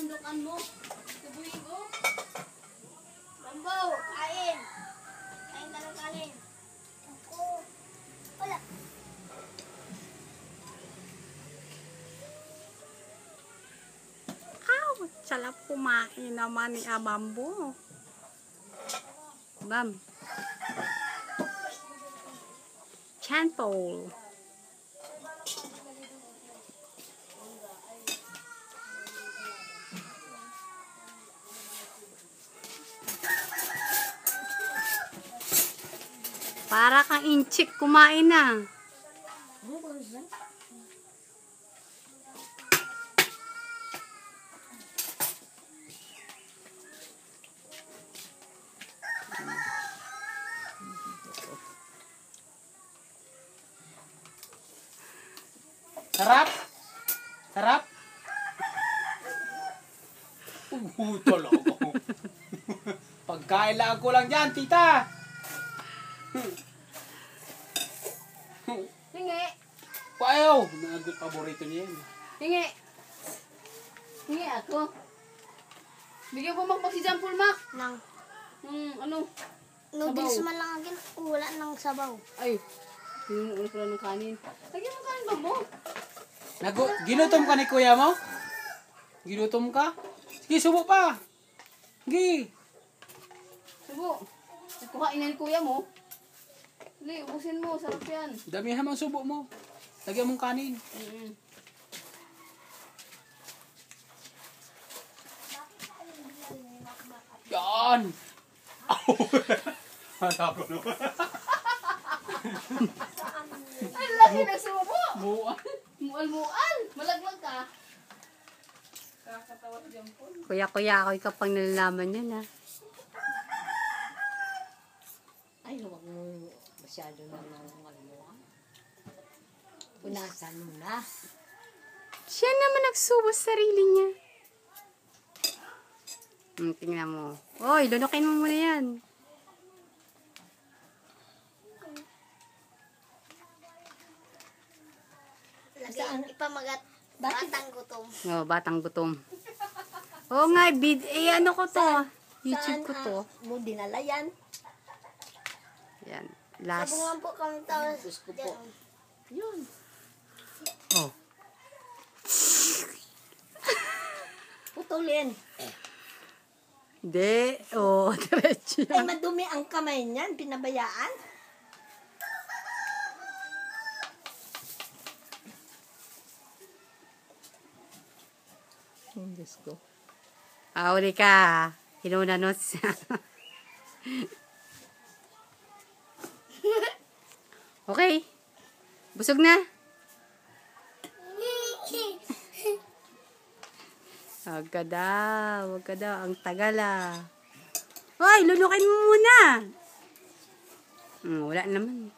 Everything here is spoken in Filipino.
sandukan mo. Tubuhin ko. Bambo, kain. Kain ka ng kanin. Ako. Wala. Sarap kumain naman ni Abambo. Bam. Chanpol. Para kang inchik kumain na. Sarap? Sarap? Talaga. Pagkain lang ko lang dyan, tita. Hingi. Payaw. Nagot paborito niya yan. Hingi. Hingi ako. Bigyan ko makpag si Jampol, Mak. Nang Ano? noodles Sabaw. man lang agin, wala nang sabaw. Ay. Pinunuulit ko lang ng kanin. Lagyan mo kanin, Bambo. Ginutom ka ni kuya mo? Ginutom ka? Sige, subo pa. Sige. Subo. Kuhain na ni kuya mo. Dali, ubusin mo. Sarap yan. Damihan mo ang subo mo. Lagyan mong kanin. Yan! Masako naman. Ang laki na subo. Buwan. Mual-mual. Malaglag ka. Kakatawa si Jampol. Kuya-kuya ako kapag nalalaman yan, ha. Ay, huwag mo masyado na nangungal mo. Punasan mo na. Siya naman nagsubo sa sarili niya. Tingnan mo. Oy, lunukin mo muna yan. Lagyan ipamagat batang gutom. Oh, batang gutom. Oo nga, ano ko to? YouTube ko to. Mo dinala yan? Yan. Last. Sabungan po kami tawag. Gusto ko po. Yun. Oh. Putulin. Hindi. Oh, diretso Ay, yan. madumi ang kamay niyan. Pinabayaan. Diyos ko. Uli ka. Hinunanos. Okay. Busog na. Wag ka daw. Wag ka daw. Ang tagal, ah. Hoy, lulukin mo muna. Wala naman.